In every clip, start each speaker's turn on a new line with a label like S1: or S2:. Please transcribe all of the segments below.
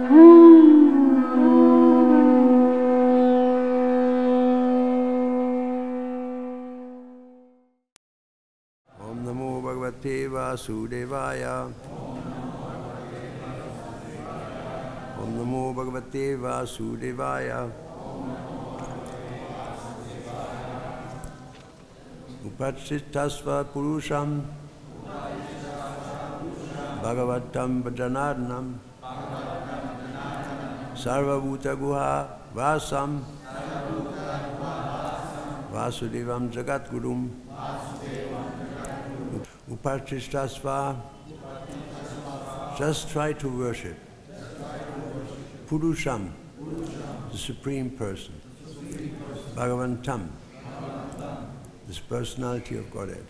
S1: Om Namo Bhagavate Vasudevaya. Om Namo Bhagavate Vasudevaya. Upachittasva Purusham Bhagavatam Bhajanadnam Sarvabhuta Guha Vasam Vasudevam Jagatgurum Upachittasva. Just try to worship Purusham, the Supreme Person, Bhagavantam, this personality of Godhead,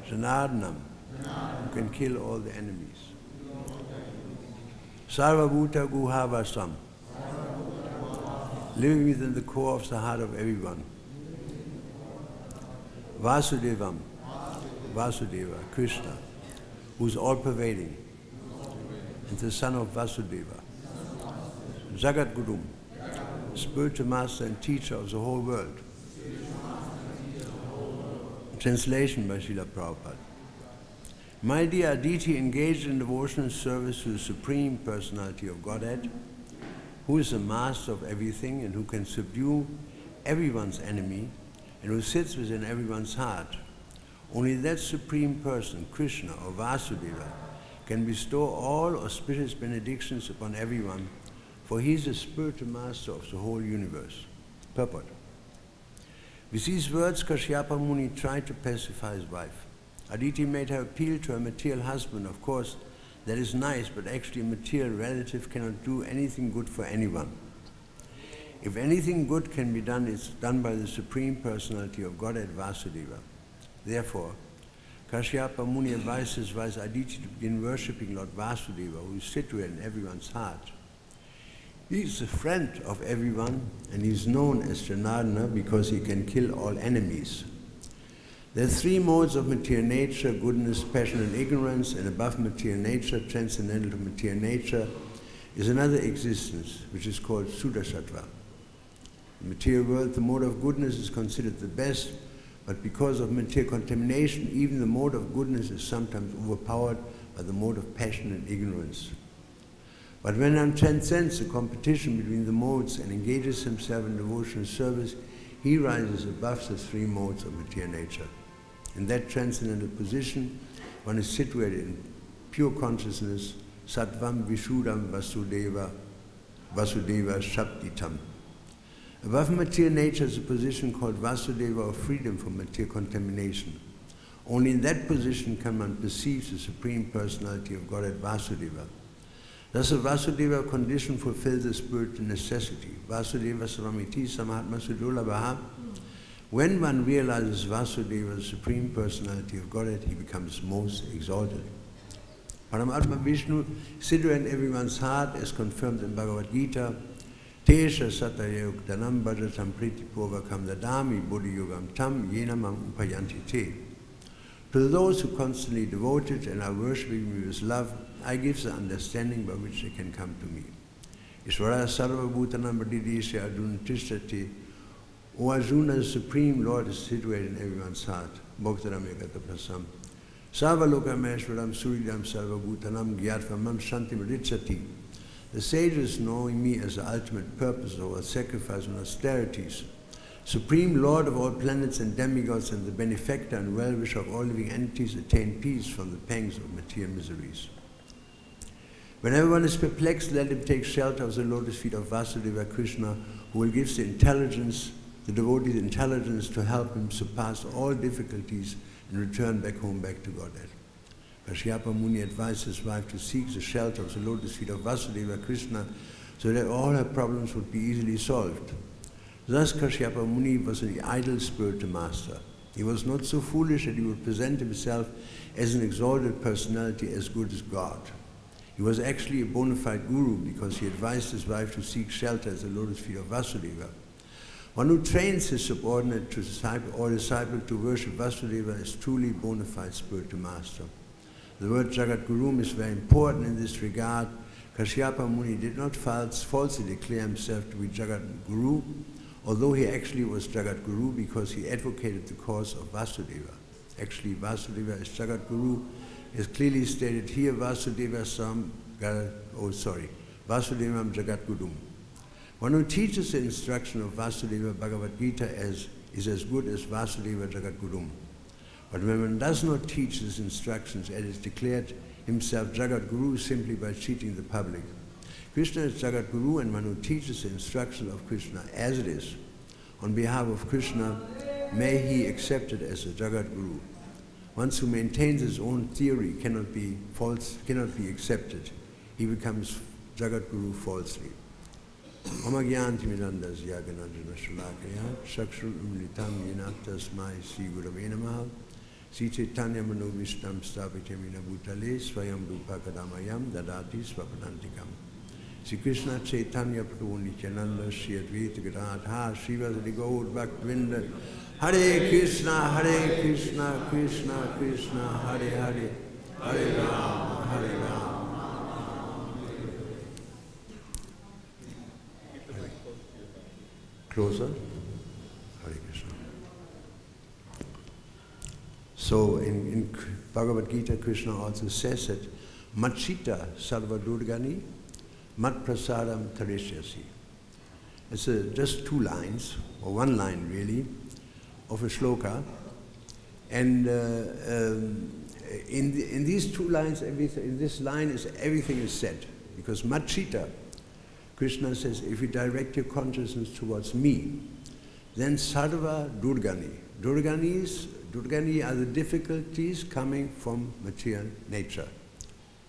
S1: Janardhanam, who can kill all the enemies, Sarvabhuta Guhavasam, living within the core of the heart of everyone, Vasudevam, Vasudeva, Krishna, who is all-pervading, and the son of Vasudeva, Jagat-Gurum, spiritual master and teacher of the whole world. Translation by Srila Prabhupada. My dear Aditi, engaged in devotional service to the Supreme Personality of Godhead, who is the master of everything and who can subdue everyone's enemy and who sits within everyone's heart. Only that Supreme Person, Krishna or Vasudeva, can bestow all auspicious benedictions upon everyone, for he is the spiritual master of the whole universe. Purport. With these words, Kashyapa Muni tried to pacify his wife. Aditi made her appeal to her material husband. Of course, that is nice, but actually a material relative cannot do anything good for anyone. If anything good can be done, it's done by the Supreme Personality of Godhead, Vasudeva. Therefore, Kashyapa Muni advised his wife Aditi to begin worshipping Lord Vasudeva, who is situated in everyone's heart. He is the friend of everyone, and he is known as Janardhana because he can kill all enemies. There are three modes of material nature: goodness, passion, and ignorance, and above material nature, transcendental to material nature, is another existence, which is called Sudasattva. In the material world, the mode of goodness is considered the best, but because of material contamination, even the mode of goodness is sometimes overpowered by the mode of passion and ignorance. But when one transcends the competition between the modes and engages himself in devotional service, he rises above the three modes of material nature. In that transcendental position, one is situated in pure consciousness, Sattvam Vishudam Vasudeva, Vasudeva Shabditam. Above material nature is a position called Vasudeva, or freedom from material contamination. Only in that position can one perceive the Supreme Personality of Godhead, Vasudeva. Thus, the Vasudeva condition fulfills the spiritual necessity. Vasudeva Samamiti Samahatma Sudulabhaha. When one realizes Vasudeva, the Supreme Personality of Godhead, he becomes most exalted. Paramatma Vishnu, situated in everyone's heart, as confirmed in Bhagavad-Gita, Tesha Satayuktanam Bhajatam Pritipurvakam Dadami Buddhi-yogam Tam Yenamam Upayanti Te. To those who constantly devoted and are worshipping me with love, I give the understanding by which they can come to me. Ishvara Sarva Bhutanam Badidisya Arjuna Tishtati. O Arjuna, the Supreme Lord is situated in everyone's heart. Bhaktaram Ekata Prasam. Sarva Lokameshwaram Suridam Sarva Bhutanam Gyatvam Shantim Richati. The sages, knowing me as the ultimate purpose of all sacrifice and austerities, Supreme Lord of all planets and demigods, and the benefactor and well-wisher of all living entities, attain peace from the pangs of material miseries. Whenever one is perplexed, let him take shelter of the lotus feet of Vasudeva Krishna, who will give the intelligence, the devotee's intelligence, to help him surpass all difficulties and return back home, back to Godhead. Kashyapa Muni advised his wife to seek the shelter of the lotus feet of Vasudeva Krishna so that all her problems would be easily solved. Thus Kashyapa Muni was the ideal spiritual master. He was not so foolish that he would present himself as an exalted personality as good as God. He was actually a bona fide guru because he advised his wife to seek shelter at the lotus feet of Vasudeva. One who trains his subordinate to disciple to worship Vasudeva is truly bona fide spiritual master. The word Jagat Guru is very important in this regard Kashyapa Muni did not falsely declare himself to be Jagat Guru, although he actually was Jagat Guru because he advocated the cause of Vasudeva. Actually, Vasudeva is Jagat Guru, is clearly stated here, Vasudeva Vasudevam Jagat Gurum. One who teaches the instruction of Vasudeva Bhagavad-Gita is as good as Vasudeva Jagat Gurum. But when one does not teach these instructions and is declared himself Jagat Guru simply by cheating the public, Krishna is Jagat Guru, and one who teaches the instruction of Krishna as it is, on behalf of Krishna, may he accept it as a Jagat Guru. One who maintains his own theory cannot be accepted. He becomes Jagat Guru falsely. Omagyanti Mirandasya Gananjana Shalakaya Shakshul Umlitam Yena Tasmai Sri Gurave Namaha Sri Chaitanya Mano Vishtam Stapitamina Bhutale Swayam Rupa Kadamayam Dadati Swapadantikam Sri Krishna Chaitanya Prabhu Nityananda Sri Advaita Gadadha Sri Vasadi Gaur Bhaktivinoda Hare Krishna Krishna Krishna Hare Hare Hare Rama Closer. Hare Krishna. So in Bhagavad-Gita, Krishna also says that Machita Sarva Durgani Mat Prasadam Tarishyasi. It's just 2 lines, or 1 line really, of a shloka. And in these 2 lines, in this line, everything is said. Because Machita, Krishna says, if you direct your consciousness towards me, then Sarva Durgani. Durgani are the difficulties coming from material nature.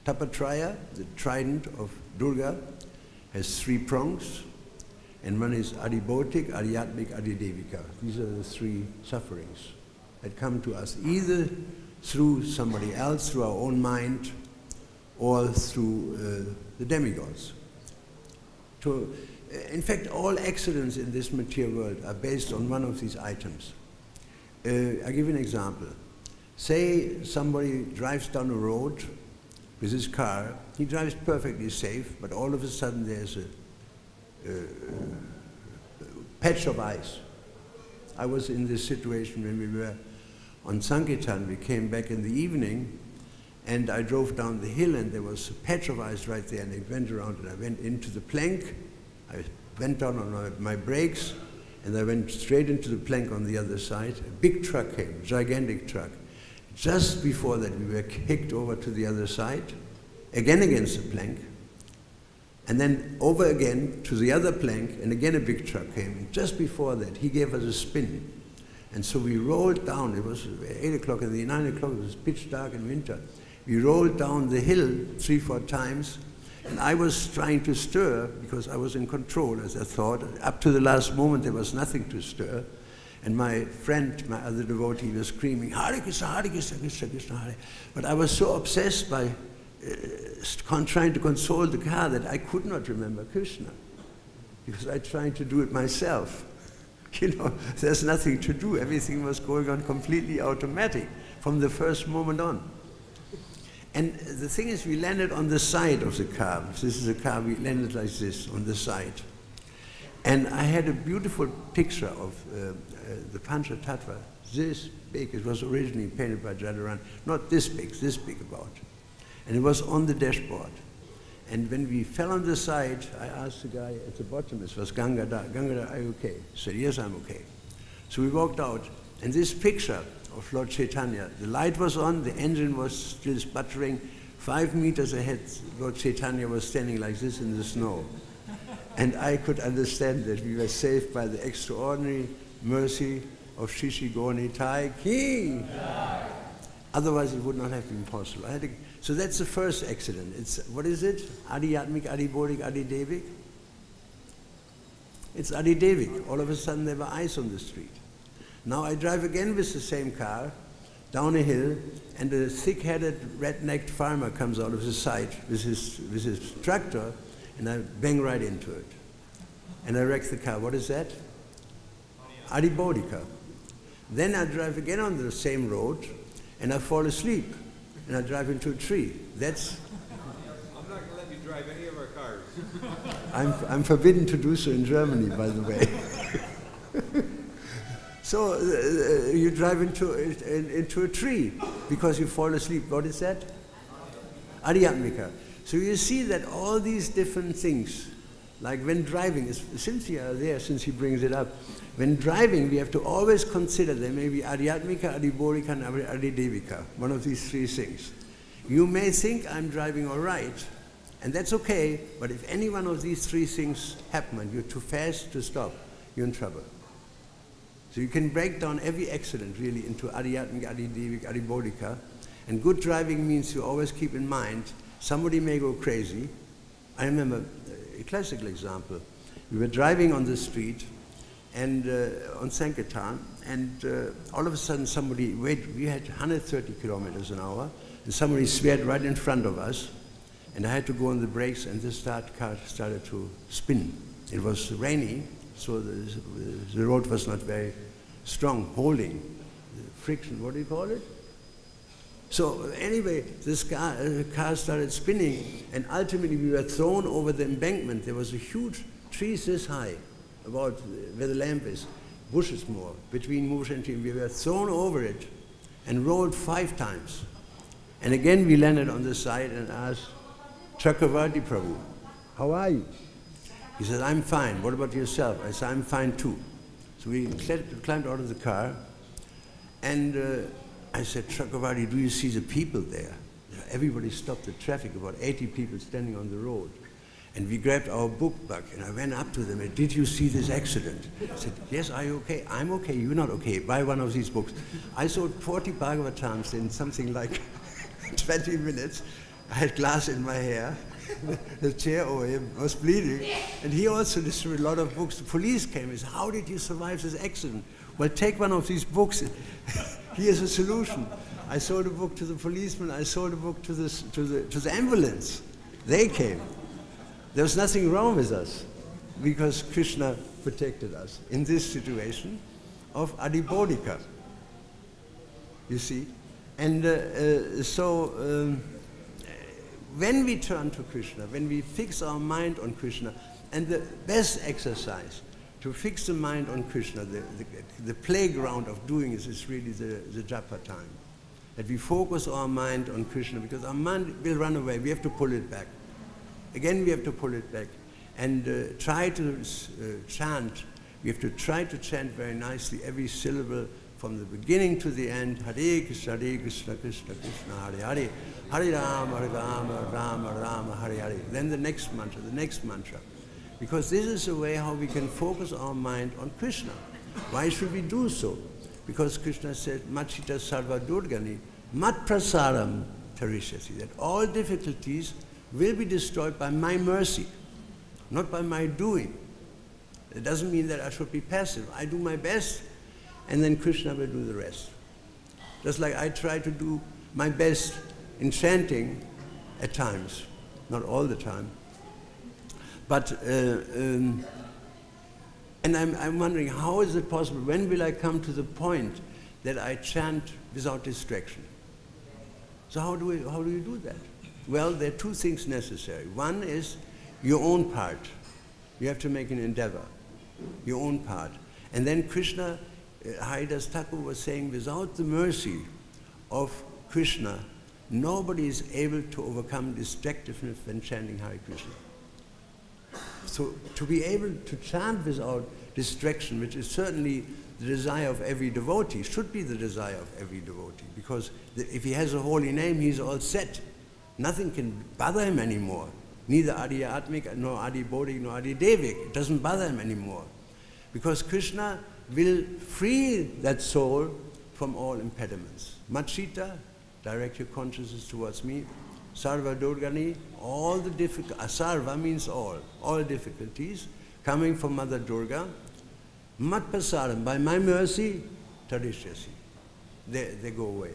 S1: Tapatraya, the trident of Durga, has 3 prongs, and one is Adibhotik, Adhyatmik, Adidevika. These are the 3 sufferings that come to us either through somebody else, through our own mind, or through the demigods. In fact, all accidents in this material world are based on one of these items. I'll give you an example. Say somebody drives down a road with his car. He drives perfectly safe, but all of a sudden there's a patch of ice. I was in this situation when we were on Sankirtan. We came back in the evening, and I drove down the hill, and there was a patch of ice right there, and I went around, and I went into the plank. I went down on my brakes, and I went straight into the plank on the other side. A big truck came, a gigantic truck. Just before that, we were kicked over to the other side, again against the plank, and then over again to the other plank, and again a big truck came. And just before that, he gave us a spin. And so we rolled down. It was 8 o'clock in the 9 o'clock, it was pitch dark in winter. We rolled down the hill 3 or 4 times, and I was trying to stir because I was in control, as I thought. Up to the last moment, there was nothing to stir. And my friend, my other devotee, was screaming, Hare Krishna, Krishna, Krishna, Hare. But I was so obsessed by trying to console the car that I could not remember Krishna, because I tried to do it myself. You know, there's nothing to do. Everything was going on completely automatic from the first moment on. And the thing is, we landed on the side of the car. This is a car, we landed like this, on the side. And I had a beautiful picture of the Panchatattva, this big. It was originally painted by Jadaran, not this big about. And it was on the dashboard. And when we fell on the side, I asked the guy at the bottom, it was Gangadhar, are you okay? He said, yes, I'm okay. So we walked out, and this picture of Lord Chaitanya, the light was on, the engine was still sputtering. 5 meters ahead, Lord Chaitanya was standing like this in the snow. And I could understand that we were saved by the extraordinary mercy of Shishi Gaur-Nitai Ki. Otherwise, it would not have been possible. So that's the first accident. It's, what is it? Adhyatmik, Adibhodik, Adidevik? It's Adidevik. All of a sudden, there were ice on the street. Now I drive again with the same car down a hill, and a thick-headed, red-necked farmer comes out of the side with his tractor, and I bang right into it. And I wreck the car. What is that? Adibhodika. Then I drive again on the same road, and I fall asleep, and I drive into a tree. That's...
S2: I'm not going to let you drive any of our cars.
S1: I'm forbidden to do so in Germany, by the way. So you drive into a tree because you fall asleep. What is that? Adhyatmika. So you see that all these different things, like when driving, since you are there, since he brings it up, when driving we have to always consider there may be Adhyatmika, Adhibodhika and Adhidevika, one of these three things. You may think I'm driving all right, and that's okay, but if any one of these three things happen and you're too fast to stop, you're in trouble. So you can break down every accident really into Adhyatmika, Adhidevika, Adhibodhika, and good driving means you always keep in mind somebody may go crazy. I remember a classical example. We were driving on the street and on Sankirtan, and all of a sudden somebody, we had 130 kilometers an hour, and somebody swerved right in front of us, and I had to go on the brakes, and the car started to spin. It was rainy, so the road was not very strong, holding, friction, what do you call it? So anyway, this car started spinning, and ultimately we were thrown over the embankment. There was a huge tree this high, about where the lamp is, bushes more, between Mush and tree. We were thrown over it and rolled 5 times. And again we landed on the side and asked, Chakravarti Prabhu, how are you? He said, I'm fine. What about yourself? I said, I'm fine too. So we climbed out of the car, and I said, Chakravarti, do you see the people there? Everybody stopped the traffic, about 80 people standing on the road. And we grabbed our book bag, and I went up to them and, did you see this accident? I said, yes, are you okay? I'm okay, you're not okay. Buy one of these books. I sold 40 Bhagavatams in something like 20 minutes. I had glass in my hair. The chair over him was bleeding. And he also distributed a lot of books. The police came and said, how did you survive this accident? Well, take one of these books. Here's a solution. I sold a book to the policeman. I sold a book to the ambulance. They came. There was nothing wrong with us because Krishna protected us in this situation of Adhibodhika. You see? And when we turn to Krishna, when we fix our mind on Krishna, and the best exercise to fix the mind on Krishna, the playground of doing this is really the japa time. That we focus our mind on Krishna, because our mind will run away. We have to pull it back. Again, we have to pull it back and try to chant. We have to try to chant very nicely every syllable from the beginning to the end. Hare Krishna, Krishna Krishna, Hare Hare. Hare Rama, Rama Rama, Hare Hare. Then the next mantra. Because this is the way how we can focus our mind on Krishna. Why should we do so? Because Krishna said, Machita Sarva Durgani, Mat Prasaram Tarishyasi, that all difficulties will be destroyed by my mercy, not by my doing. It doesn't mean that I should be passive. I do my best, and then Krishna will do the rest. Just like I try to do my best in chanting at times, not all the time. But, and I'm wondering, how is it possible? When will I come to the point that I chant without distraction? So how do you do that? Well, there are 2 things necessary. One is your own part. You have to make an endeavor, your own part. And then Krishna, Haridas Thakur was saying, without the mercy of Krishna, nobody is able to overcome distractiveness when chanting Hare Krishna. So to be able to chant without distraction, which is certainly the desire of every devotee, should be the desire of every devotee, because if he has a holy name, he's all set. Nothing can bother him anymore. Neither Adhyatmika, nor Adhibodhika, nor Adhidevik. It doesn't bother him anymore. Because Krishna will free that soul from all impediments. Machita, direct your consciousness towards me. Sarva Durgani, all the difficulties, Sarva means all difficulties coming from Mother Durga. Mat Prasaram, by my mercy, Tarishyasi, they go away.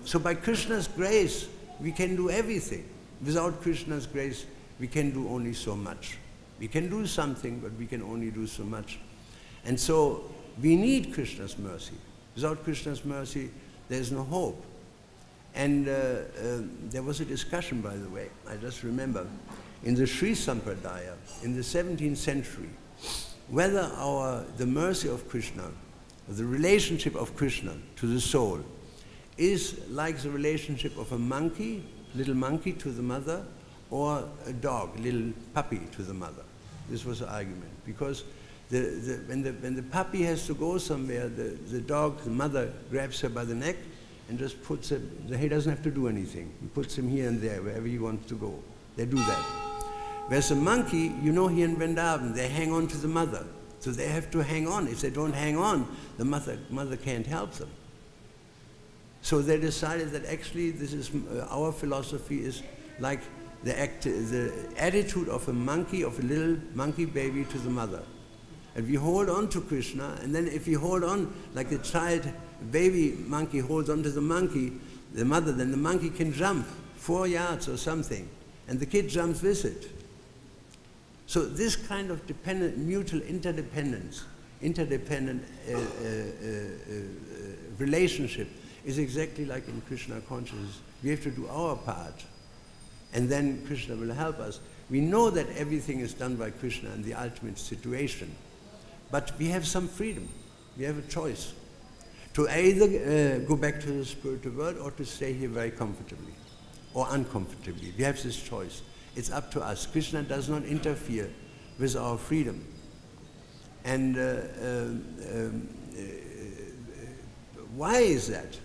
S1: So by Krishna's grace, we can do everything. Without Krishna's grace, we can do only so much. We can do something, but we can only do so much. And so we need Krishna's mercy. Without Krishna's mercy, there's no hope. And there was a discussion, by the way, I just remember, in the Sri Sampradaya in the 17th century, whether the mercy of Krishna, the relationship of Krishna to the soul, is like the relationship of a monkey, little monkey to the mother, or a dog, little puppy to the mother. This was the argument. Because when the puppy has to go somewhere, the dog, the mother, grabs her by the neck and just puts him, he doesn't have to do anything. He puts him here and there, wherever he wants to go. They do that. Whereas a monkey, you know, here in Vrindavan, they hang on to the mother. So they have to hang on. If they don't hang on, the mother can't help them. So they decided that actually this is, our philosophy is like the attitude of a monkey, of a little monkey baby to the mother. And we hold on to Krishna, and then if we hold on, like the child, baby monkey holds on to the monkey, the mother, then the monkey can jump 4 yards or something, and the kid jumps with it. So this kind of mutual interdependent relationship is exactly like in Krishna consciousness. We have to do our part, and then Krishna will help us. We know that everything is done by Krishna in the ultimate situation, but we have some freedom. We have a choice to either go back to the spiritual world or to stay here very comfortably or uncomfortably. We have this choice. It's up to us. Krishna does not interfere with our freedom. And why is that?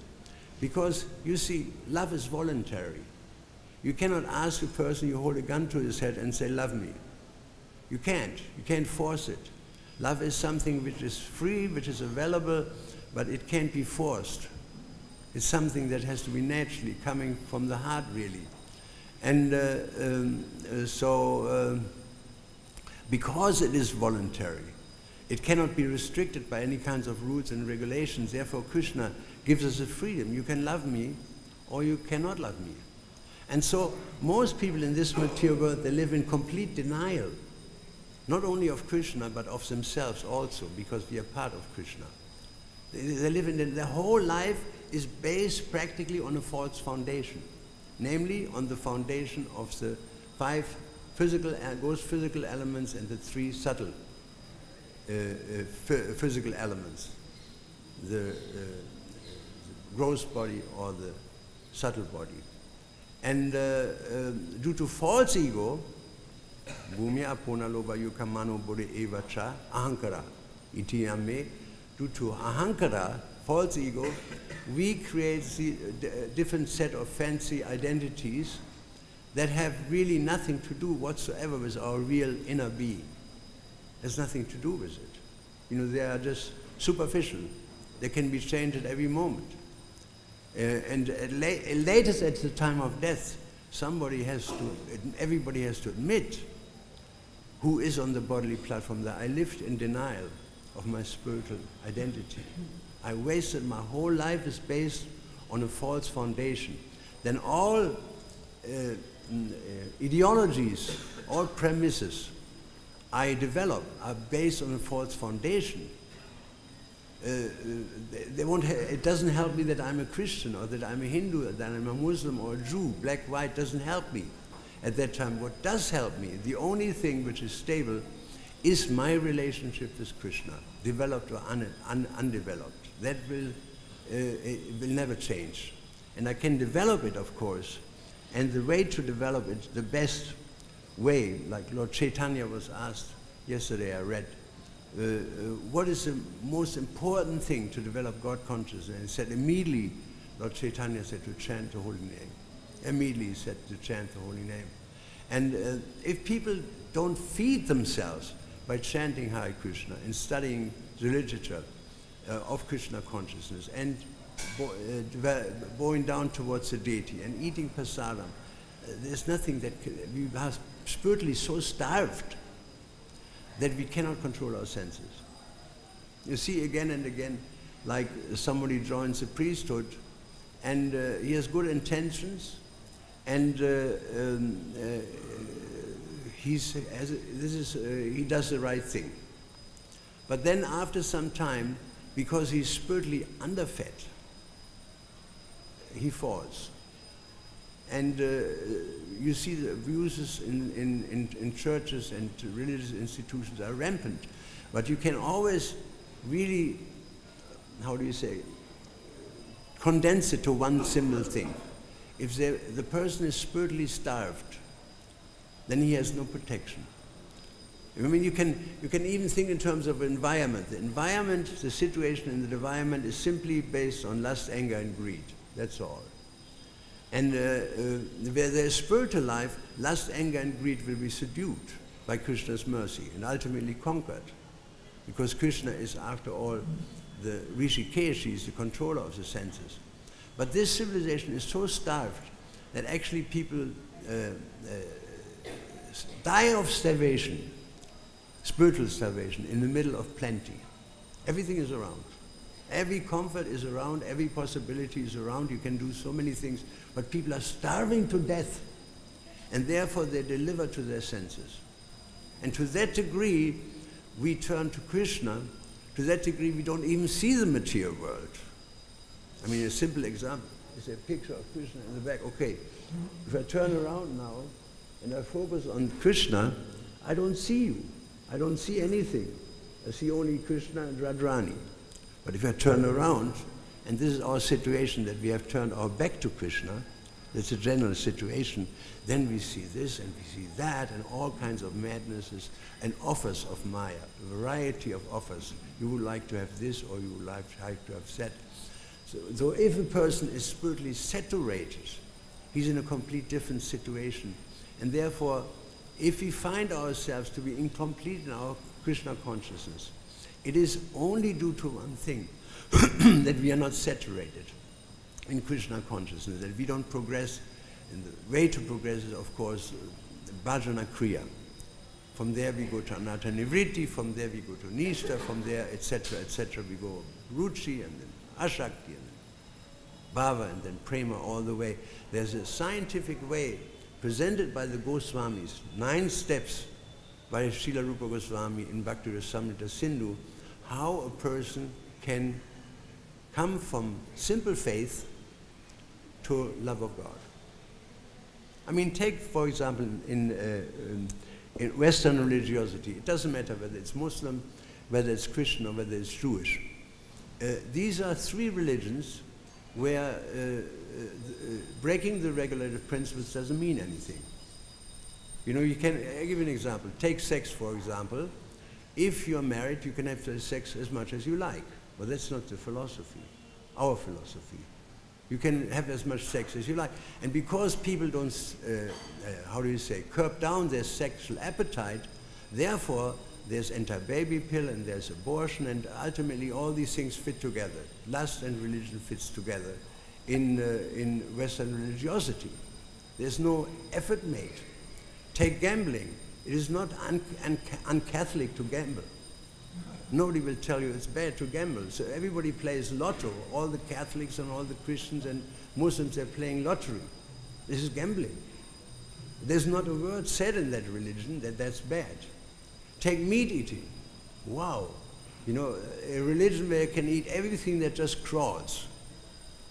S1: Because, you see, love is voluntary. You cannot ask a person, you hold a gun to his head and say, love me. You can't. You can't force it. Love is something which is free, which is available, but it can't be forced. It's something that has to be naturally coming from the heart, really. And because it is voluntary, it cannot be restricted by any kinds of rules and regulations. Therefore, Krishna gives us a freedom. You can love me, or you cannot love me. And so, most people in this material world, they live in complete denial, not only of Krishna, but of themselves also, because we are part of Krishna. They live in their whole life is based practically on a false foundation, namely on the foundation of the 5 gross physical elements and the 3 subtle physical elements, the gross body or the subtle body. And due to false ego, bhumya apona loba yukamano bodhi evacha ahankara iti ame, due to ahankara, false ego, we create the different set of fancy identities that have really nothing to do whatsoever with our real inner being. There's nothing to do with it. You know, they are just superficial. They can be changed at every moment. And latest at the time of death, everybody has to admit who is on the bodily platform, that I lived in denial of my spiritual identity. I wasted my whole life is based on a false foundation. Then all ideologies, all premises I develop are based on a false foundation. It doesn't help me that I'm a Christian or that I'm a Hindu or that I'm a Muslim or a Jew. Black, white doesn't help me at that time. What does help me, the only thing which is stable, is my relationship with Krishna, developed or undeveloped. That will never change. And I can develop it, of course. And the way to develop it, the best way, like Lord Chaitanya was asked yesterday, I read, what is the most important thing to develop God consciousness? And he said immediately, Lord Chaitanya said to chant the holy name. Immediately he said to chant the holy name. And if people don't feed themselves by chanting Hare Krishna and studying the literature of Krishna consciousness and bowing down towards the deity and eating prasadam, there's nothing that we are spiritually so starved that we cannot control our senses. You see again and again, like somebody joins the priesthood and he has good intentions and he does the right thing. But then after some time, because he's spiritually underfed, he falls. And you see the abuses in churches and religious institutions are rampant. But you can always really, how do you say, condense it to one simple thing. If the person is spiritually starved, then he has no protection. I mean, you can even think in terms of environment. The environment, the situation in the environment is simply based on lust, anger, and greed. That's all. And where there is spiritual life, lust, anger, and greed will be subdued by Krishna's mercy and ultimately conquered. Because Krishna is, after all, the Rishikesh, he is the controller of the senses. But this civilization is so starved that actually people die of starvation, spiritual starvation, in the middle of plenty. Everything is around. Every comfort is around, every possibility is around. You can do so many things, but people are starving to death, and therefore they deliver to their senses. And to that degree, we turn to Krishna. To that degree, we don't even see the material world. I mean, a simple example is a picture of Krishna in the back. Okay, if I turn around now and I focus on Krishna, I don't see you. I don't see anything. I see only Krishna and Radharani. But if I turn around, and this is our situation, that we have turned our back to Krishna, that's a general situation, then we see this and we see that and all kinds of madnesses and offers of Maya, a variety of offers. You would like to have this or you would like to have that. So if a person is spiritually saturated, he's in a complete different situation. And therefore, if we find ourselves to be incomplete in our Krishna consciousness, it is only due to one thing, that we are not saturated in Krishna consciousness, that we don't progress. And the way to progress is, of course, bhajana kriya. From there we go to anatta nivritti, from there we go to nishta, from there, etc., we go ruchi, and then ashakti, and then bhava, and then prema, all the way. There's a scientific way presented by the Goswamis, 9 steps by Srila Rupa Goswami in Bhakti Rasamrita Sindhu, how a person can come from simple faith to love of God. I mean, take, for example, in Western religiosity, it doesn't matter whether it's Muslim, whether it's Christian, or whether it's Jewish. These are 3 religions where breaking the regulative principles doesn't mean anything. You know, you can, I'll give you an example. Take sex, for example. If you're married, you can have sex as much as you like. Well, that's not the philosophy, our philosophy. You can have as much sex as you like. And because people don't, how do you say, curb down their sexual appetite, therefore there's anti-baby pill and there's abortion, and ultimately all these things fit together. Lust and religion fits together in Western religiosity. There's no effort made. Take gambling. It is not un-Catholic to gamble. Nobody will tell you it's bad to gamble. So everybody plays lotto. All the Catholics and all the Christians and Muslims, they're playing lottery. This is gambling. There's not a word said in that religion that that's bad. Take meat eating. Wow. You know, a religion where you can eat everything that just crawls,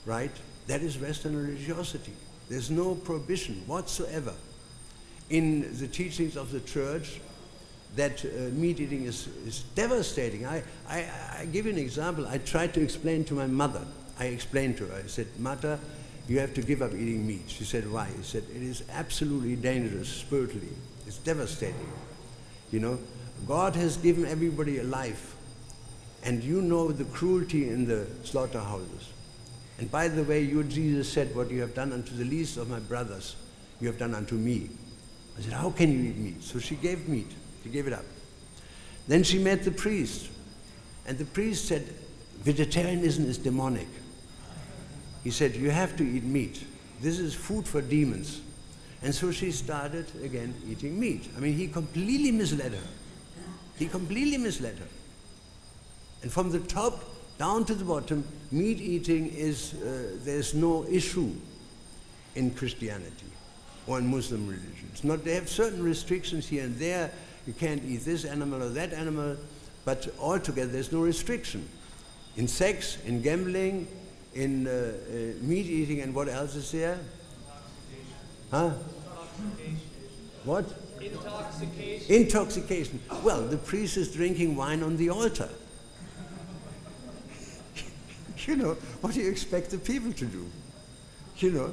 S1: right? That is Western religiosity. There's no prohibition whatsoever in the teachings of the church that meat eating is devastating. I give you an example. I tried to explain to my mother. I explained to her. I said, Mata, you have to give up eating meat. She said, why? He said, it is absolutely dangerous spiritually. It's devastating. You know, God has given everybody a life, and you know the cruelty in the slaughterhouses. And by the way, you, Jesus, said, what you have done unto the least of my brothers, you have done unto me. I said, how can you eat meat? So she gave meat. She gave it up. Then she met the priest. And the priest said, vegetarianism is demonic. He said, you have to eat meat. This is food for demons. And so she started again eating meat. I mean, he completely misled her. He completely misled her. And from the top down to the bottom, meat eating is, there's no issue in Christianity or in Muslim religions. Not, they have certain restrictions here and there. You can't eat this animal or that animal, but altogether there's no restriction. In sex, in gambling, in meat eating, and what else is there? Huh? What?
S2: Intoxication.
S1: Intoxication. Well, the priest is drinking wine on the altar. You know, what do you expect the people to do? You know,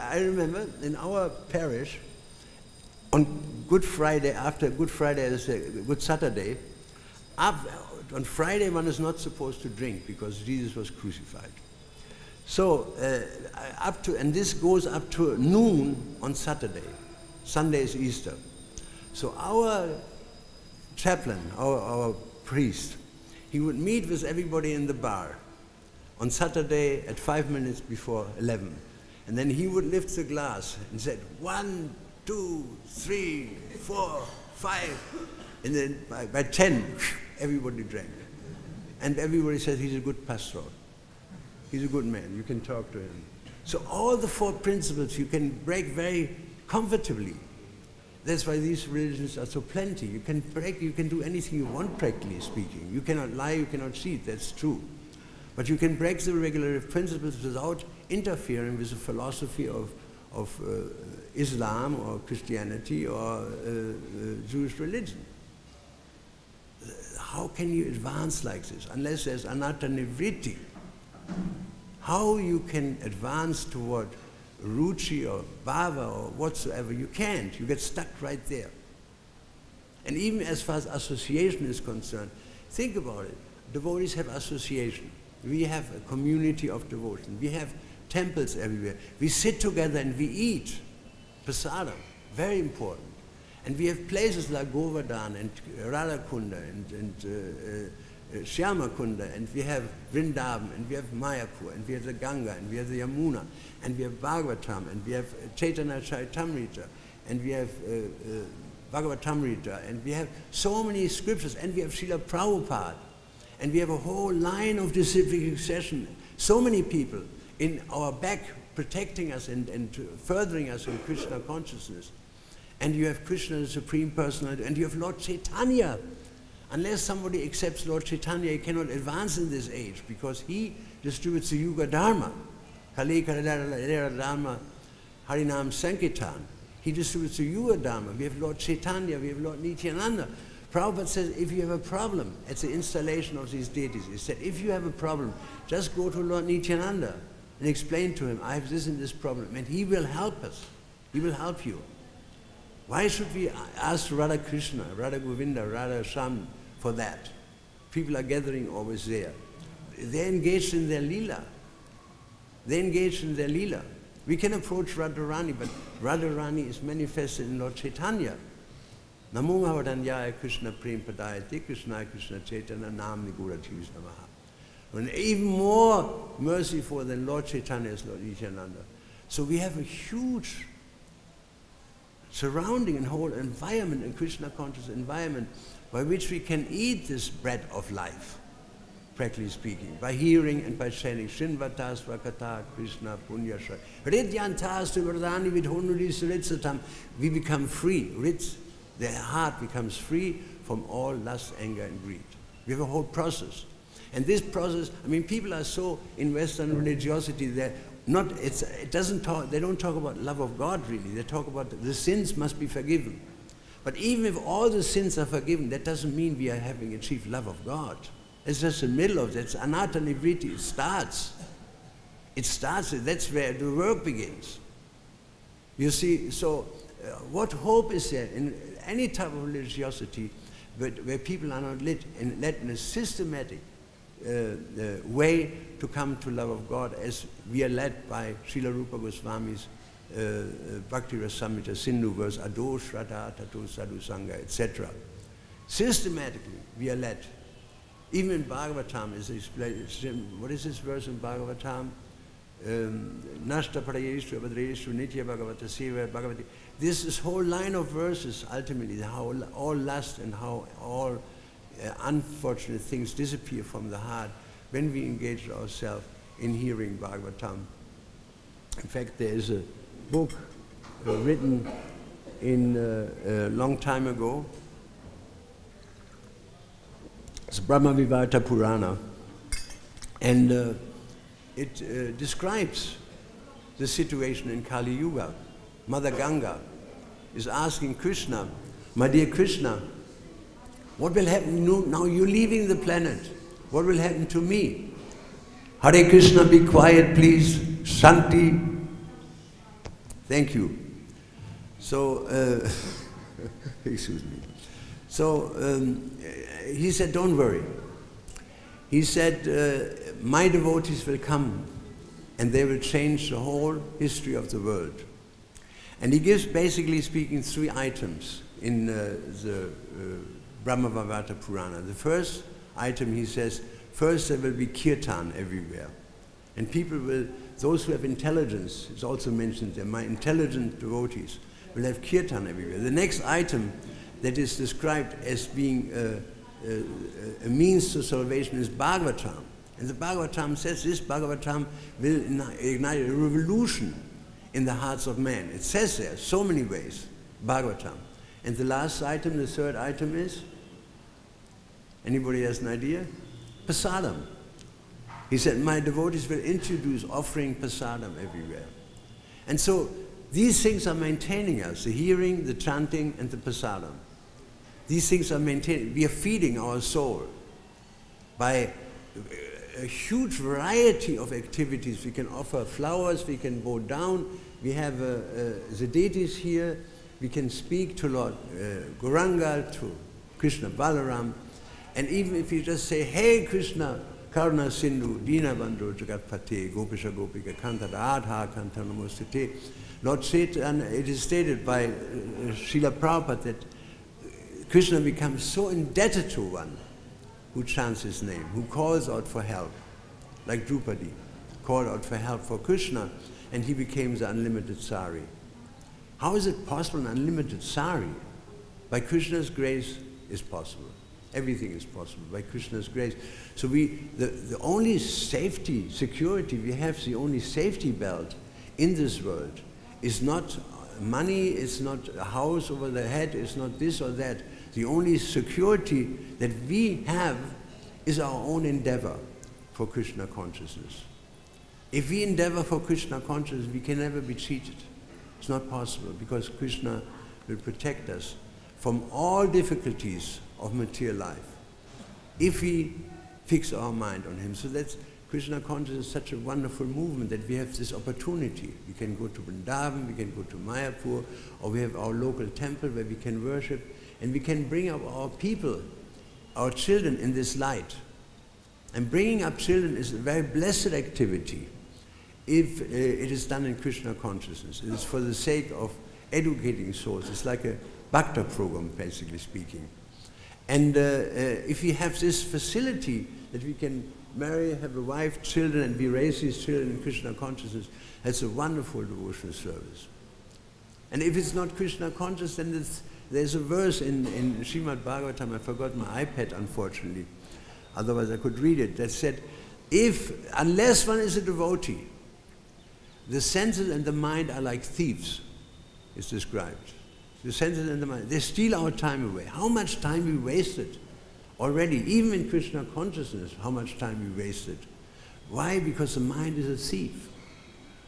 S1: I remember in our parish, on Good Friday, after Good Friday is Good Saturday, on Friday one is not supposed to drink because Jesus was crucified. So and this goes up to noon on Saturday. Sunday is Easter. So our chaplain, our priest, he would meet with everybody in the bar on Saturday at 5 minutes before 11. And then he would lift the glass and said, 1, 2, 3, 4, 5. And then by 10, everybody drank. And everybody said he's a good pastoral. He's a good man. You can talk to him. So all the 4 principles you can break very comfortably. That's why these religions are so plenty. You can break, you can do anything you want, practically speaking. You cannot lie, you cannot cheat, that's true. But you can break the regulative principles without interfering with the philosophy of Islam or Christianity or Jewish religion. How can you advance like this unless there's anatta nivritti? How you can advance toward ruchi or bhava or whatsoever, you can't. You get stuck right there. And even as far as association is concerned, think about it. Devotees have association. We have a community of devotion. We have temples everywhere. We sit together and we eat. Prasadam, very important. And we have places like Govardhan and Radhakunda and Shyamakunda, and we have Vrindavan, and we have Mayapur, and we have the Ganga, and we have the Yamuna, and we have Bhagavatam, and we have Chaitanya Charitamrita, and we have Bhagavatamrita, and we have so many scriptures, and we have Srila Prabhupada, and we have a whole line of disciplic succession. So many people in our back protecting us and furthering us in Krishna consciousness. And you have Krishna, the Supreme Personality, and you have Lord Chaitanya. Unless somebody accepts Lord Chaitanya, he cannot advance in this age because he distributes the Yuga Dharma. Kali Kaladara Dharma, Harinam Sankirtan. He distributes the Yuga Dharma. We have Lord Chaitanya, we have Lord Nityananda. Prabhupada says, if you have a problem, at the installation of these deities, he said, if you have a problem, just go to Lord Nityananda and explain to him, I have this and this problem, and he will help us. He will help you. Why should we ask Radha Krishna, Radha Govinda, Radha Sham for that? People are gathering always there. They're engaged in their lila. They're engaged in their lila. We can approach Radharani, but Radharani is manifested in Lord Chaitanya. Namo Mahavadanyaya Krishna Prem Padayate Krishna Krishna Chaitanya Nam Nigura Chivis Namaha. And even more merciful than Lord Chaitanya is Lord Nityananda. So we have a huge surrounding and whole environment, a Krishna conscious environment, by which we can eat this bread of life, practically speaking, by hearing and by chanting Shinvatas Vakata Krishna Punyasha. Ridyantas Vardhani Vidhonuri Suritsatam. We become free. The heart becomes free from all lust, anger, and greed. We have a whole process. And this process, I mean, people are so in Western religiosity, they don't talk about love of God really. They talk about the sins must be forgiven. But even if all the sins are forgiven, that doesn't mean we are having achieved love of God. It's just the middle of that. It's anatta nivritti. It starts. That's where the work begins. You see, so what hope is there in any type of religiosity where people are not led in a systematic way to come to love of God, as we are led by Srila Rupa Goswami's Bhakti Rasamrita Sindhu verse, Ado Shraddha Tato Sadhu Sangha, etc. Systematically, we are led. Even in Bhagavatam is explained. What is this verse in Bhagavatam? Nashta Parayeshu Abhadreshu Nitya Bhagavata Seva Bhagavati. This is whole line of verses, ultimately, how all lust and how all unfortunate things disappear from the heart when we engage ourselves in hearing Bhagavatam. In fact, there is a book written in a long time ago. It's Brahma Vivata Purana, and it describes the situation in Kali Yuga. Mother Ganga, is asking Krishna, my dear Krishna, what will happen now you're leaving the planet? What will happen to me? Hare Krishna, be quiet please. Shanti. Thank you. So, excuse me. So he said, don't worry. He said, my devotees will come and they will change the whole history of the world. And he gives, basically speaking, 3 items in the Brahma-Vavata Purana. The first item, he says, first there will be kirtan everywhere. And people will, those who have intelligence, it's also mentioned there, my intelligent devotees, will have kirtan everywhere. The next item that is described as being a means to salvation is Bhagavatam. And the Bhagavatam says this Bhagavatam will ignite a revolution in the hearts of men. It says there, so many ways, Bhagavatam. And the last item, the third item is, anybody has an idea? Prasadam. He said, my devotees will introduce offering prasadam everywhere. And so these things are maintaining us, the hearing, the chanting, and the prasadam. These things are maintaining, we are feeding our soul by a huge variety of activities. We can offer flowers, we can bow down, we have the deities here, we can speak to Lord Gauranga, to Krishna Balaram, and even if you just say, hey Krishna, Karuna Sindhu, Dina Bandhu, Jagatpate, Gopisha Gopika, Kanta Radha, Kanta Namostate. Lord Chaitanya, it is stated by Srila Prabhupada that Krishna becomes so indebted to one who chants his name, who calls out for help, like Drupadi called out for help for Krishna, and he became the unlimited sari. How is it possible, an unlimited sari? By Krishna's grace is possible. Everything is possible by Krishna's grace. So the only safety, security we have, the only safety belt in this world is not money, it's not a house over the head, it's not this or that. The only security that we have is our own endeavor for Krishna consciousness. If we endeavor for Krishna consciousness, we can never be cheated. It's not possible, because Krishna will protect us from all difficulties of material life if we fix our mind on him. So that's Krishna consciousness is such a wonderful movement that we have this opportunity. We can go to Vrindavan, we can go to Mayapur, or we have our local temple where we can worship, and we can bring up our people, our children in this light. And bringing up children is a very blessed activity if it is done in Krishna consciousness. It is for the sake of educating souls. It's like a bhakta program, basically speaking. And if we have this facility that we can marry, have a wife, children, and we raise these children in Krishna consciousness, that's a wonderful devotional service. And if it's not Krishna conscious, then there's a verse in Srimad Bhagavatam, I forgot my iPad unfortunately, otherwise I could read it, that said, unless one is a devotee, the senses and the mind are like thieves, it's described. The senses and the mind, they steal our time away. How much time we wasted already, even in Krishna consciousness, how much time we wasted. Why? Because the mind is a thief,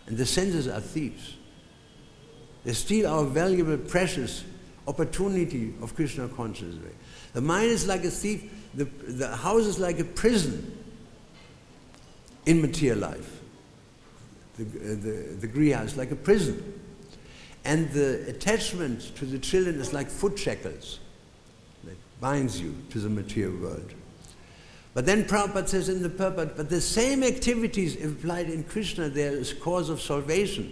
S1: and the senses are thieves. They steal our valuable, precious opportunity of Krishna consciousness. The mind is like a thief, the house is like a prison in material life. The griha is like a prison. And the attachment to the children is like foot shackles that binds you to the material world. But then Prabhupada says in the purport, but the same activities applied in Krishna, there is cause of salvation.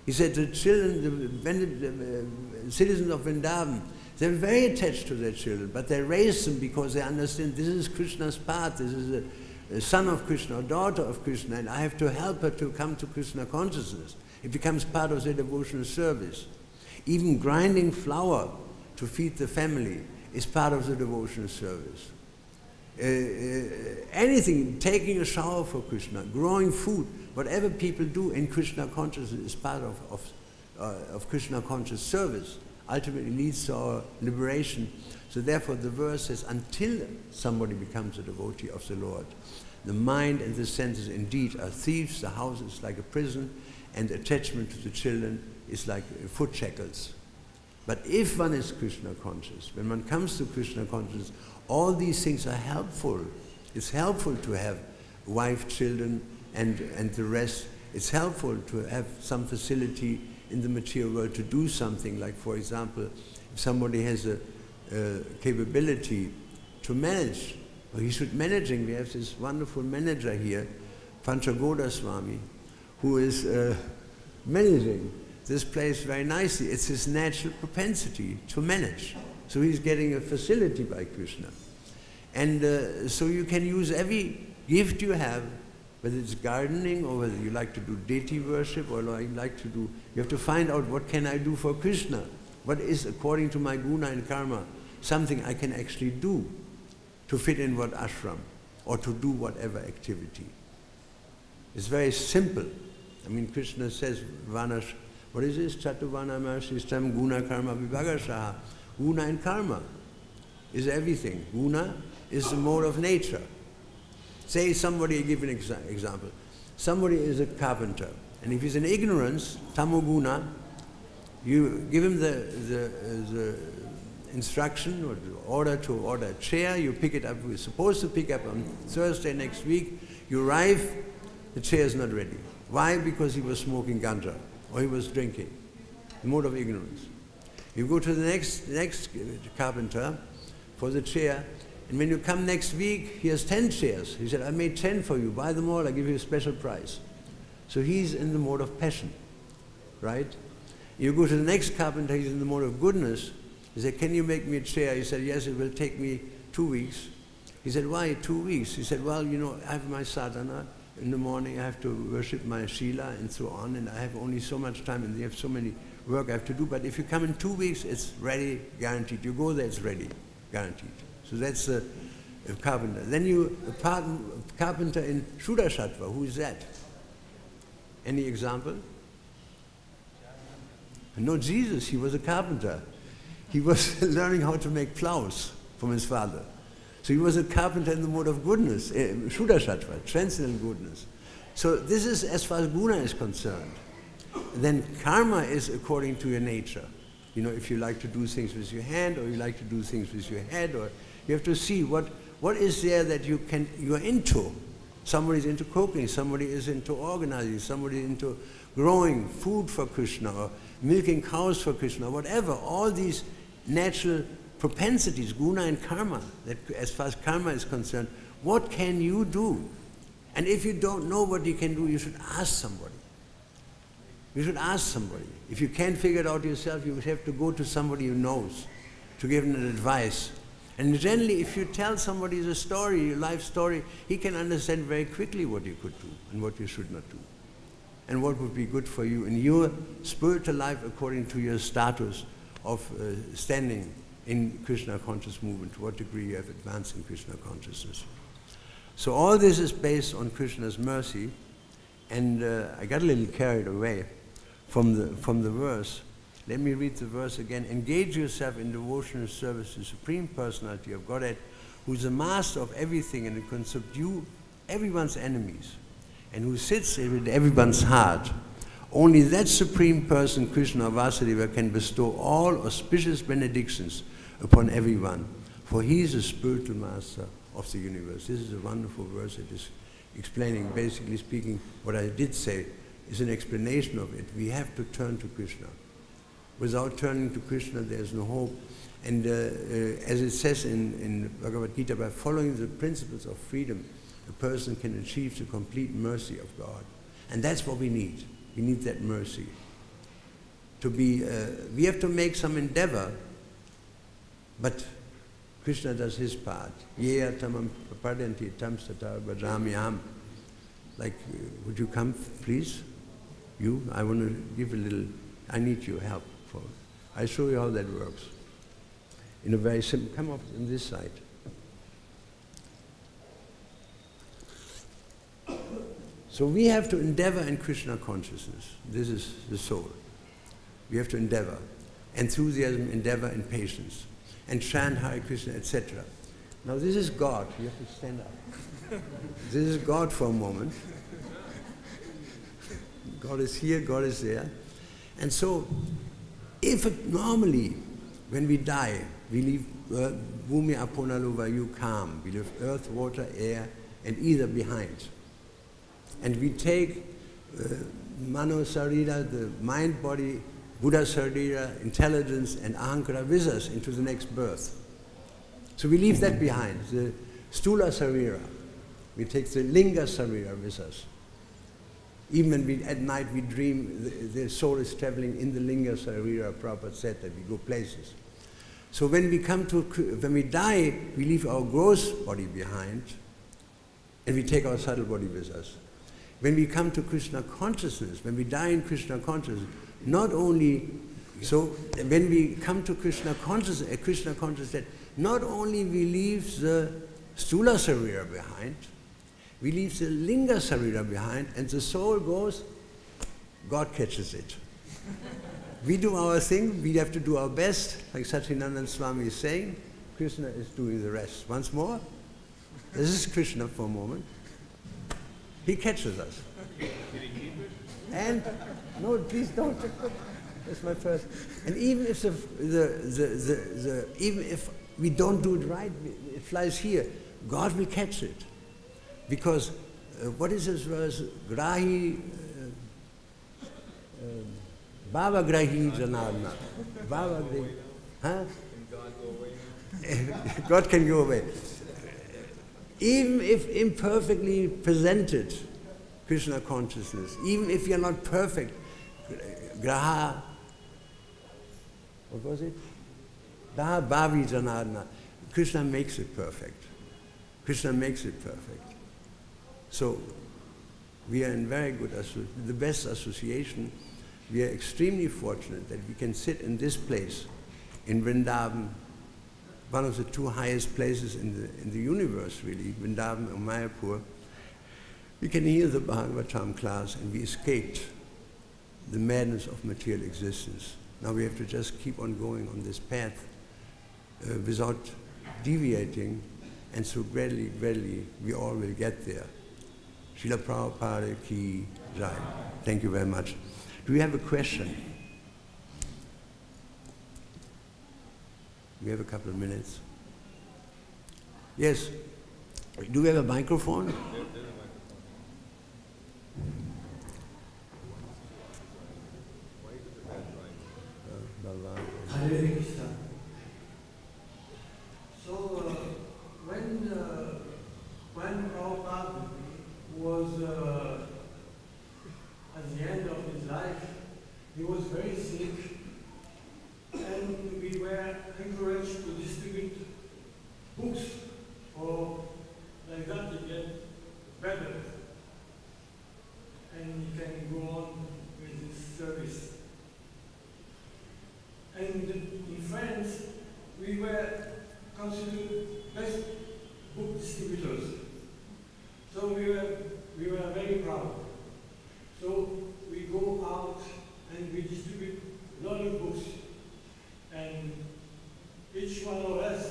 S1: He said the children, the citizens of Vrindavan, they're very attached to their children, but they raise them because they understand this is Krishna's path, this is a son of Krishna, a daughter of Krishna, and I have to help her to come to Krishna consciousness. It becomes part of their devotional service. Even grinding flour to feed the family is part of the devotional service. Anything, taking a shower for Krishna, growing food, whatever people do in Krishna consciousness is part of Krishna conscious service. Ultimately leads to our liberation. So therefore the verse says, until somebody becomes a devotee of the Lord, the mind and the senses indeed are thieves, the house is like a prison, and attachment to the children is like foot shackles. But if one is Krishna conscious, when one comes to Krishna consciousness, all these things are helpful. It's helpful to have wife, children, and the rest. It's helpful to have some facility in the material world to do something. Like, for example, if somebody has a capability to manage, or he should managing. We have this wonderful manager here, Panchagoda Swami, who is managing this place very nicely. It's his natural propensity to manage. So he's getting a facility by Krishna. And so you can use every gift you have, whether it's gardening or whether you like to do deity worship or you like to do, you have to find out what can I do for Krishna? What is, according to my guna and karma, something I can actually do to fit in what ashram or to do whatever activity. It's very simple. I mean, Krishna says, Vanash, what is this? Chatuvana Marshishtam Guna Karma Vibhagashaha. Guna and karma is everything. Guna is the mode of nature. Say somebody, I give an example. Somebody is a carpenter, and if he's in ignorance, tamoguna, you give him the instruction or the order to order a chair, you pick it up, we're supposed to pick up on Thursday next week, you arrive, the chair is not ready. Why? Because he was smoking ganja, or he was drinking. The mode of ignorance. You go to the next carpenter for the chair, and when you come next week, he has 10 chairs. He said, I made 10 for you, buy them all, I give you a special price. So he's in the mode of passion, right? You go to the next carpenter, he's in the mode of goodness. He said, can you make me a chair? He said, yes, it will take me 2 weeks. He said, why 2 weeks? He said, well, you know, I have my sadhana. In the morning I have to worship my Shila and so on, and I have only so much time and they have so many work I have to do. But if you come in 2 weeks, it's ready, guaranteed. You go there, it's ready, guaranteed. So that's a carpenter. Then a carpenter in Shuddha-sattva, who is that? Any example? No, Jesus, he was a carpenter. He was learning how to make plows from his father. So he was a carpenter in the mode of goodness, Shuddha-sattva, transcendental goodness. So this is as far as guna is concerned. Then karma is according to your nature. You know, if you like to do things with your hand, or you like to do things with your head, or you have to see what is there that you're into. Somebody's into cooking, somebody is into organizing, somebody into growing food for Krishna, or milking cows for Krishna, whatever. All these natural propensities, guna and karma, that as far as karma is concerned, what can you do? And if you don't know what you can do, you should ask somebody. You should ask somebody. If you can't figure it out yourself, you would have to go to somebody who knows to give them advice. And generally, if you tell somebody the story, your life story, he can understand very quickly what you could do and what you should not do, and what would be good for you in your spiritual life according to your status of standing in Krishna conscious movement, to what degree you have advanced in Krishna consciousness. So all this is based on Krishna's mercy, and I got a little carried away from the verse. Let me read the verse again. Engage yourself in devotional service to the Supreme Personality of Godhead, who is the master of everything and who can subdue everyone's enemies, and who sits in everyone's heart. Only that Supreme Person, Krishna Vasudeva, can bestow all auspicious benedictions upon everyone, for he is the spiritual master of the universe. This is a wonderful verse. It is explaining, basically speaking, what I did say is an explanation of it. We have to turn to Krishna. Without turning to Krishna, there is no hope. And as it says in Bhagavad-Gita, by following the principles of freedom, a person can achieve the complete mercy of God. And that's what we need. We need that mercy. To be, we have to make some endeavor, but Krishna does his part. Yeya tamam padanti tam satar bhajamyam. Like, would you come, please? You? I want to give a little, I need your help. I'll show you how that works. In a very simple, come up on this side. So we have to endeavor in Krishna consciousness. This is the soul. We have to endeavor. Enthusiasm, endeavor, and patience. And chant Hare Krishna, etc. Now this is God. You have to stand up. This is God for a moment. God is here, God is there. And so, normally, when we die, we leave Bhumi Aponalu Vayu Kam. We leave earth, water, air, and ether behind. And we take Mano Sarira, the mind, body, Buddha Sarira, intelligence, and Ahankara with us into the next birth. So we leave that behind, the Stula Sarira. We take the Linga Sarira with us. Even when at night we dream, the soul is traveling in the Linga Sarira, Prabhupada said that we go places. So when we die, we leave our gross body behind, and we take our subtle body with us. When we come to Krishna consciousness, when we die in Krishna consciousness, not only, so when we come to Krishna consciousness, not only we leave the Stula Sarira behind, we leave the Linga Sarira behind, and the soul goes, God catches it. We do our thing, we have to do our best, like Satyananda Swami is saying, Krishna is doing the rest. Once more, this is Krishna for a moment. He catches us.
S2: Did he keep it?
S1: And, no, please don't. That's my first. And even if even if we don't do it right, it flies here, God will catch it. Because what is this verse? Grahi, Bhava Grahi Janarna. Bhava Grahi. Huh?
S2: Can God go away?
S1: God can go away. Even if imperfectly presented Krishna consciousness, even if you are not perfect, Graha, what was it? Daha Bhavi Janarna. Krishna makes it perfect. Krishna makes it perfect. So we are in very good, the best association. We are extremely fortunate that we can sit in this place, in Vrindavan, one of the two highest places in the universe, really, Vrindavan and Mayapur. We can hear the Bhagavatam class, and we escaped the madness of material existence. Now we have to just keep on going on this path without deviating, and so gradually, we all will get there. Srila Prabhupada ki jai. Thank you very much. Do we have a question? We have a couple of minutes. Yes. Do we have a microphone?
S2: There's a microphone. Why is it the bad right?
S3: Hare Krishna. So when Prabhupada was at the end of his life, he was very sick, and we were encouraged to distribute books for like that to get better, and he can go on with his service. And in France, we were considered best book distributors. So we were very proud. So we go out and we distribute a lot of books. And each one of us,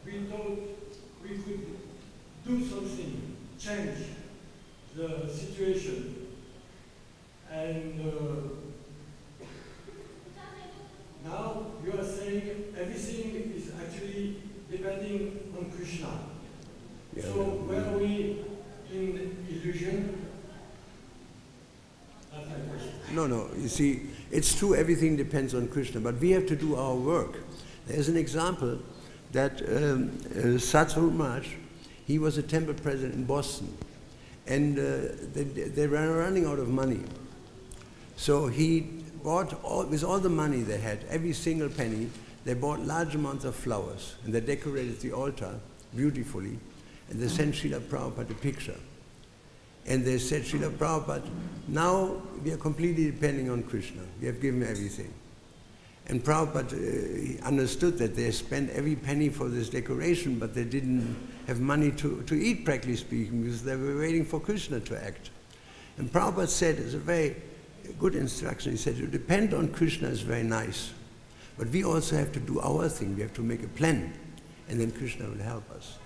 S3: we thought we could do something, change the situation. And now you are saying everything is actually depending on Krishna.
S1: Yeah,
S3: So were we in illusion? That's my question.
S1: No. You see, it's true, everything depends on Krishna, but we have to do our work. There's an example that Sadhguru Maharaj, he was a temple president in Boston, and they were running out of money. So he bought, with all the money they had, every single penny, they bought large amounts of flowers, and they decorated the altar beautifully, and they sent Srila Prabhupada a picture. And they said, Srila Prabhupada, now we are completely depending on Krishna. We have given everything. And Prabhupada understood that they spent every penny for this decoration, but they didn't have money to eat, practically speaking, because they were waiting for Krishna to act. And Prabhupada said, it's a very good instruction. He said, to depend on Krishna is very nice, but we also have to do our thing. We have to make a plan, and then Krishna will help us.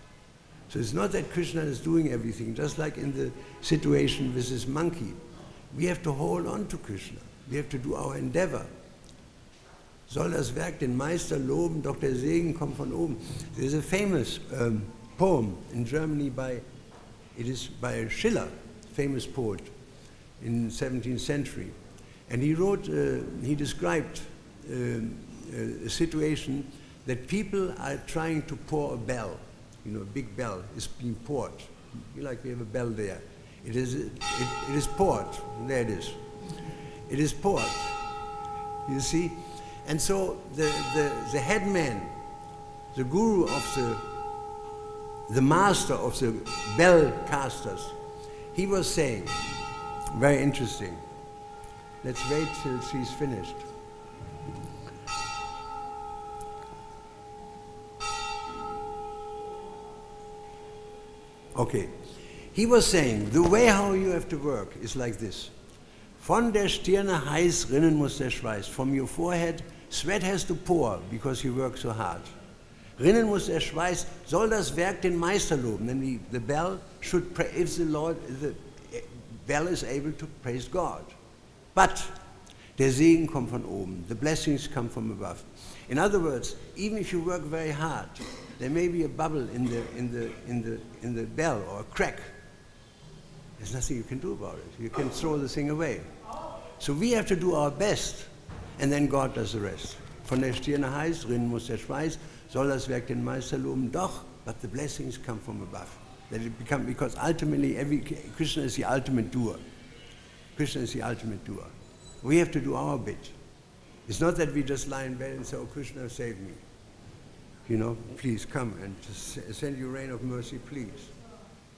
S1: So it's not that Krishna is doing everything, just like in the situation with this monkey. We have to hold on to Krishna. We have to do our endeavor. Soll das Werk den Meister loben, doch der Segen kommt von oben. There's a famous poem in Germany by Schiller, famous poet in the 17th century. And he wrote, he described a situation that people are trying to pour a bell. You know, a big bell is being poured. Like we have a bell there. It is poured. There it is. It is poured. You see? And so the headman, the guru of the master of the bell casters, he was saying, very interesting, let's wait till she's finished. Okay. He was saying, the way how you have to work is like this. Von der Stirne heiß rinnen muss der Schweiß. From your forehead, sweat has to pour because you work so hard. Rinnen muss der Schweiß, soll das Werk den Meister loben. Then the bell should pray, if the bell is able to praise God. But der Segen kommt von oben. The blessings come from above. In other words, even if you work very hard, there may be a bubble in the bell or a crack. There's nothing you can do about it. You can throw the thing away. So we have to do our best, and then God does the rest. Von der Stirne heiß, rinnen muss der Schweiß, soll das Werk den Meister loben, doch, but the blessings come from above. That it become, because ultimately Krishna is the ultimate doer. Krishna is the ultimate doer. We have to do our bit. It's not that we just lie in bed and say, oh, Krishna, save me. You know, please come and send you rain of mercy, please.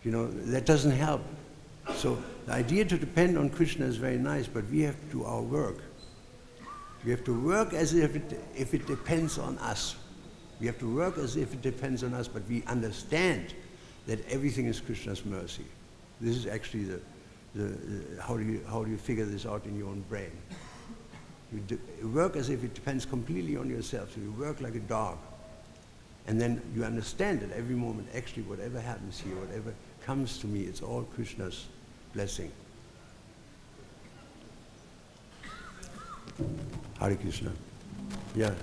S1: You know, that doesn't help. So the idea to depend on Krishna is very nice, but we have to do our work. We have to work as if it depends on us. We have to work as if it depends on us, but we understand that everything is Krishna's mercy. This is actually how do you figure this out in your own brain? You work as if it depends completely on yourself. So you work like a dog. And then you understand that every moment, actually, whatever happens here, whatever comes to me, it's all Krishna's blessing. Hare Krishna. Yeah.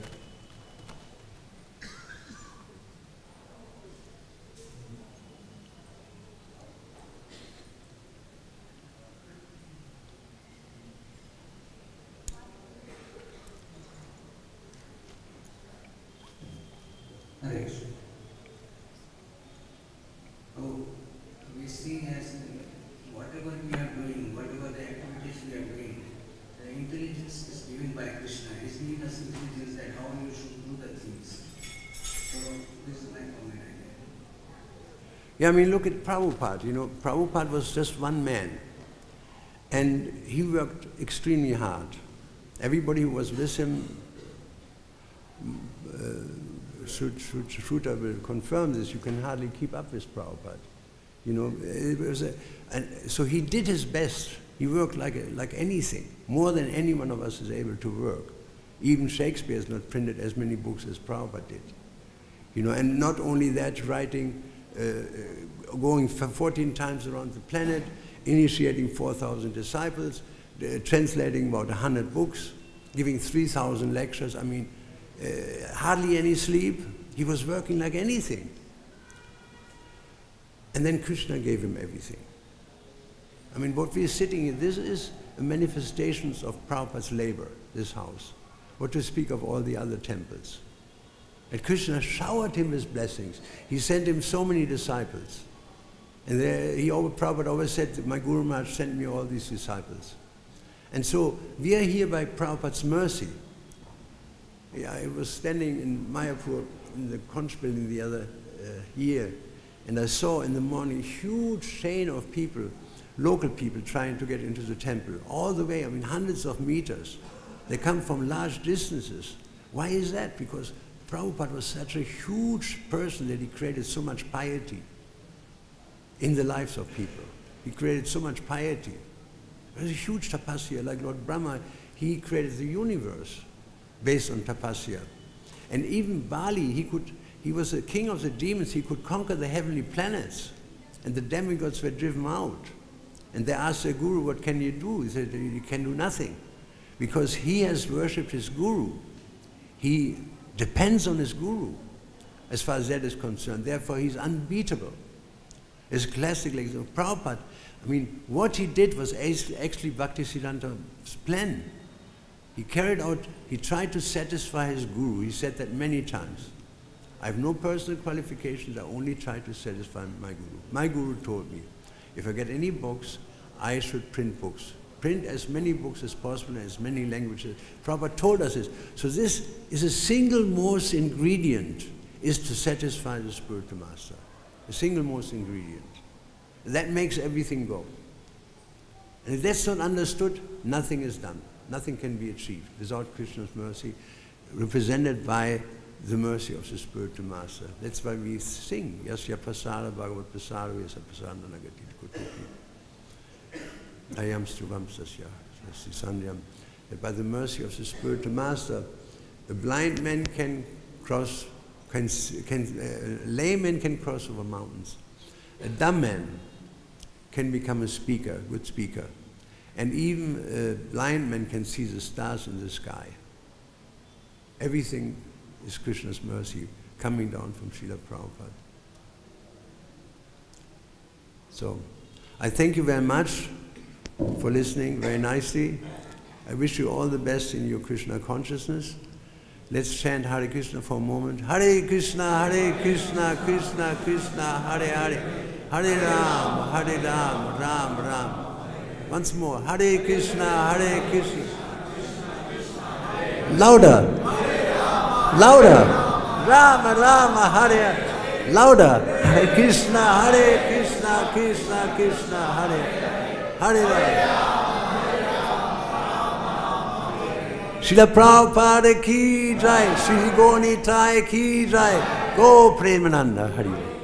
S4: Oh, we see as whatever we are doing, whatever the activities we are doing, the intelligence is given by Krishna. He's giving us intelligence that how you should do the things. So this is my comment, I guess.
S1: Yeah, I mean, look at Prabhupada. You know, Prabhupada was just one man. And he worked extremely hard. Everybody who was with him, Shruta will confirm this, you can hardly keep up with Prabhupada. You know, it was and so he did his best. He worked like anything, more than any one of us is able to work. Even Shakespeare has not printed as many books as Prabhupada did. You know, and not only that, writing, going 14 times around the planet, initiating 4,000 disciples, translating about 100 books, giving 3,000 lectures. I mean, hardly any sleep. He was working like anything. And then Krishna gave him everything. I mean, what we are sitting in, this is a manifestation of Prabhupada's labor, this house. What to speak of all the other temples. And Krishna showered him with blessings. He sent him so many disciples. And Prabhupada always said, my Guru Maharaj sent me all these disciples. And so we are here by Prabhupada's mercy. Yeah, I was standing in Mayapur in the conch building the other year, and I saw in the morning a huge chain of people, local people trying to get into the temple, all the way, I mean hundreds of meters. They come from large distances. Why is that? Because Prabhupada was such a huge person that he created so much piety in the lives of people. He created so much piety. It was a huge tapasya, like Lord Brahma, he created the universe based on tapasya. And even Bali, he was the king of the demons, he could conquer the heavenly planets. And the demigods were driven out. And they asked their guru, what can you do? He said, you can do nothing. because he has worshipped his guru. He depends on his guru as far as that is concerned. Therefore, he's unbeatable. It's a classic example of Prabhupada. I mean, what he did was actually Bhaktisiddhanta's plan. He carried out, he tried to satisfy his guru. He said that many times. I have no personal qualifications, I only try to satisfy my guru. My guru told me, if I get any books, I should print books. Print as many books as possible in as many languages. Prabhupada told us this. So this is a single most ingredient, is to satisfy the spiritual master. The single most ingredient. That makes everything go. And if that's not understood, nothing is done. Nothing can be achieved without Krishna's mercy, represented by the mercy of the spiritual master. That's why we sing, Yasya Pasara Bhagavad Pasara Yasya Pasara Nagati Kutuki. Ayam Struvam Sasya Sandhyam. By the mercy of the spiritual master, a blind man can cross, layman can cross over mountains. A dumb man can become a speaker, good speaker. And even a blind man can see the stars in the sky. Everything is Krishna's mercy coming down from Srila Prabhupada. So, I thank you very much for listening very nicely. I wish you all the best in your Krishna consciousness. Let's chant Hare Krishna for a moment. Hare Krishna, Krishna Krishna, Hare Hare. Hare Ram, Ram Ram. Once more. Hare Krishna, Krishna. Louder. Louder. Rama Rama, Hare. Louder. Hare Krishna, Krishna Krishna, Hare. Hare Ram. Srila Prabhupada ki jai, Sri Gonitai ki jai, Go Premananda, Hari.